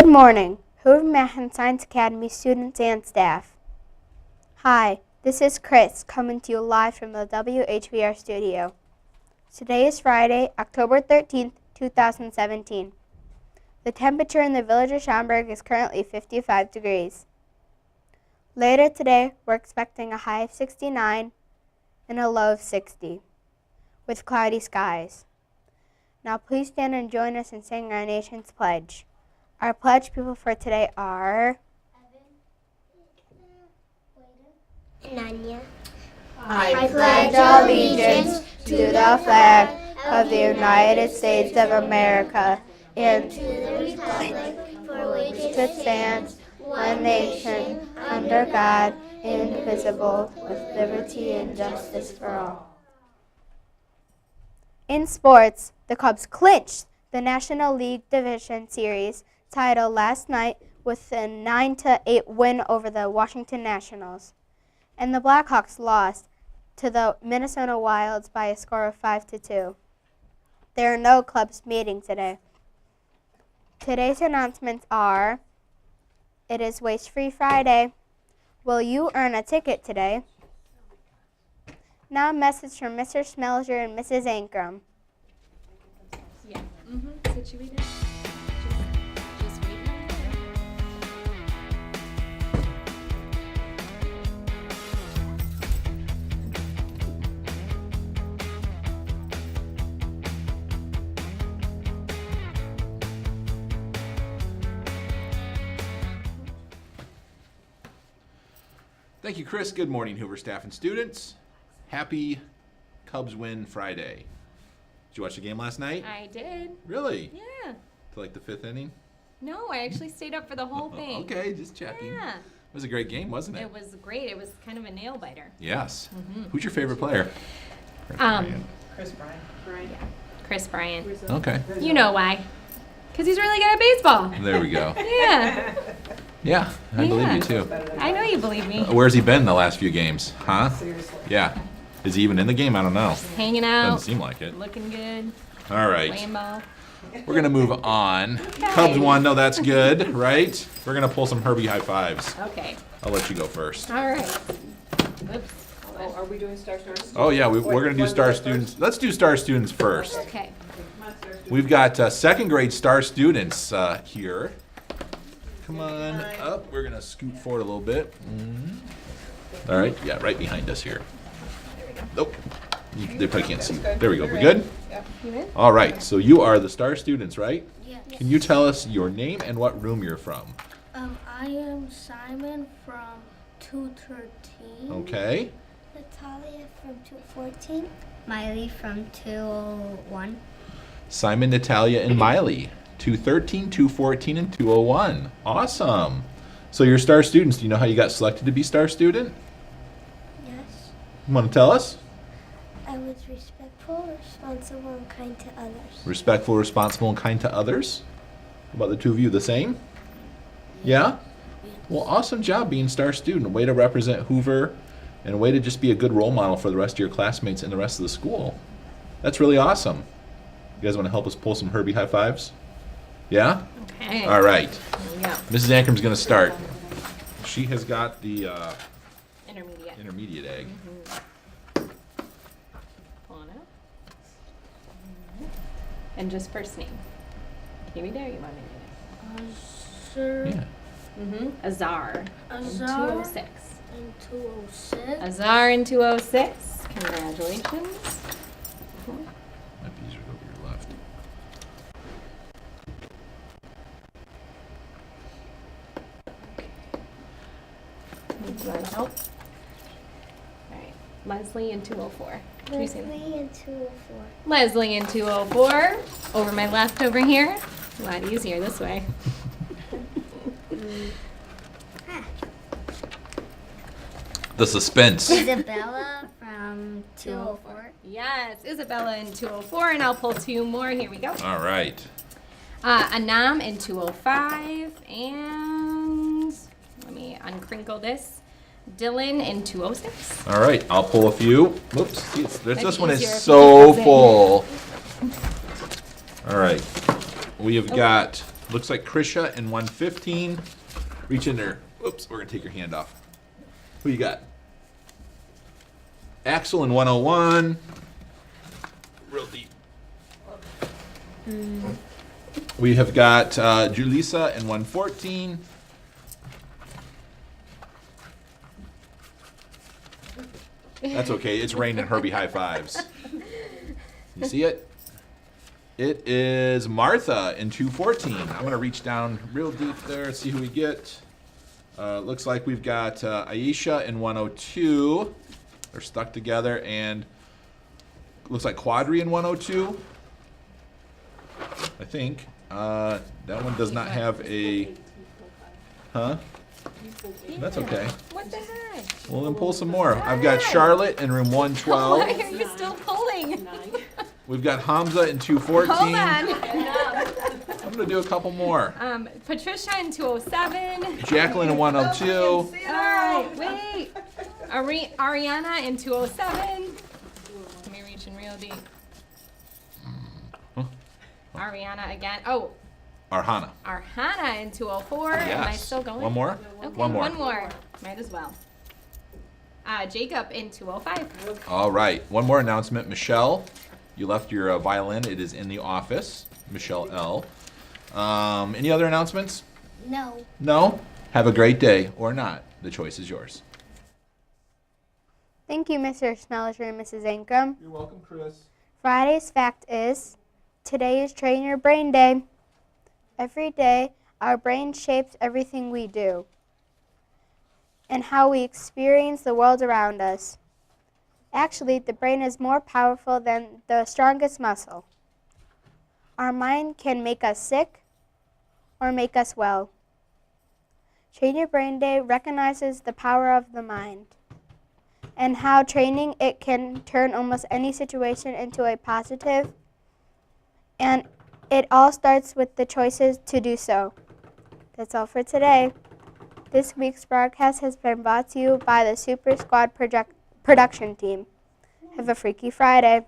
Good morning, Hoover MA Science Academy students and staff. Hi, this is Chris coming to you live from the WHVR studio. Today is Friday, October 13th, 2017. The temperature in the village of Schaumburg is currently 55 degrees. Later today, we're expecting a high of 69 and a low of 60, with cloudy skies. Now please stand and join us in saying our nation's pledge. Our pledge people for today are Nanya. I pledge allegiance to the flag of the United States of America and To the republic for which it stands, one nation, under God, indivisible, with liberty and justice for all. In sports, the Cubs clinched the National League Division Series title last night with a 9-8 win over the Washington Nationals. And the Blackhawks lost to the Minnesota Wilds by a score of 5-2. There are no clubs meeting today. Today's announcements are: it is Waste Free Friday. Will you earn a ticket today? Now a message from Mr. Smelger and Mrs. Ankrum. Yeah. Situated. Just wait. Thank you, Chris. Good morning, Hoover staff and students. Happy Cubs win Friday. Did you watch the game last night? I did. Really? Yeah. To like the fifth inning? No, I actually stayed up for the whole thing. Okay, just checking. Yeah. It was a great game, wasn't it? It was great. It was kind of a nail biter. Yes. Who's your favorite player? Chris Bryant. Okay. You know why? Because he's really good at baseball. There we go. Yeah. Yeah, I believe Yeah. you too. I know you believe me. Where's he been the last few games? Huh? Seriously. Yeah. Is he even in the game? I don't know. Hanging out. Doesn't seem like it. Looking good. All right. Playing ball. We're going to move on. Cubs won. No, that's good, right? We're going to pull some Herbie high fives. Okay. I'll let you go first. All right. Oops. Oh, are we doing star students? Oh, yeah, we're going to do star students. Let's do star students first. Okay. We've got second grade star students here. Come on up. We're going to scoot forward a little bit. All right. Yeah, right behind us here. Nope. They probably can't see. There we go. We good? You in? All right. So you are the star students, right? Yes. Can you tell us your name and what room you're from? I am Simon from 213. Okay. Natalia from 214. Miley from 201. Simon, Natalia, and Miley. 213, 214, and 201. Awesome. So you're star students. Do you know how you got selected to be star student? Yes. You want to tell us? I was respectful, responsible, and kind to others. Respectful, responsible, and kind to others. How about the two of you? The same? Yeah? Well, awesome job being star student. A way to represent Hoover and a way to just be a good role model for the rest of your classmates and the rest of the school. That's really awesome. You guys want to help us pull some Herbie high fives? Yeah? Okay. All right. Here we go. Mrs. Ankram's going to start. She has got the Intermediate. intermediate egg. Pull it up. And just first name. Can you read it or you want me to read it? Yeah. Azar. Azar. In 206. And 206. Azar in 206. Congratulations. Might be easier to go over your left. You want help? All right. Leslie in 204. Can you say that? Leslie and 204. Leslie in 204. Over my left over here. A lot easier this way. The suspense. Isabella from 204. Yes, Isabella in 204, and I'll pull two more. Here we go. All right. Anam in 205, and let me uncrinkle this. Dylan in 206. All right. I'll pull a few. Whoops. See, Might this be one easier is if so you do it. full. All right. We have got Looks like Krisha in 115. Reach in there. Oops, we're going to take your hand off. Who you got? Axel in 101. Real deep. We have got Julissa in 114. That's okay. It's raining Herbie high fives. You see it? It is Martha in 214. I'm going to reach down real deep there and see who we get. Looks like we've got Aisha in 102. They're stuck together. And looks like Quadri in 102. I think. That one does not have a... Huh? That's okay. What the heck? Well, then pull some more. I've got Charlotte in room 112. Why are you still pulling? We've got Hamza in 214. Hold on. I'm going to do a couple more. Patricia in 207. Jacqueline in 102. All right, wait. Ariana in 207. Let me reach in real deep. Ariana again. Oh, Arhana. Arhana in 204. Am I Yes. still going? One more? Okay, One more. One more. Might as well. Jacob in 205. All right. One more announcement. Michelle, you left your violin. It is in the office. Michelle L. Any other announcements? No. No? Have a great day or not. The choice is yours. Thank you, Mr. Smellinger and Mrs. Ankrum. You're welcome, Chris. Friday's fact is, today is Train Your Brain Day. Every day, our brain shapes everything we do and how we experience the world around us. Actually, the brain is more powerful than the strongest muscle. Our mind can make us sick or make us well. Train Your Brain Day recognizes the power of the mind and how training it can turn almost any situation into a positive, and it all starts with the choices to do so. That's all for today. This week's broadcast has been brought to you by the Super Squad production team. Have a freaky Friday.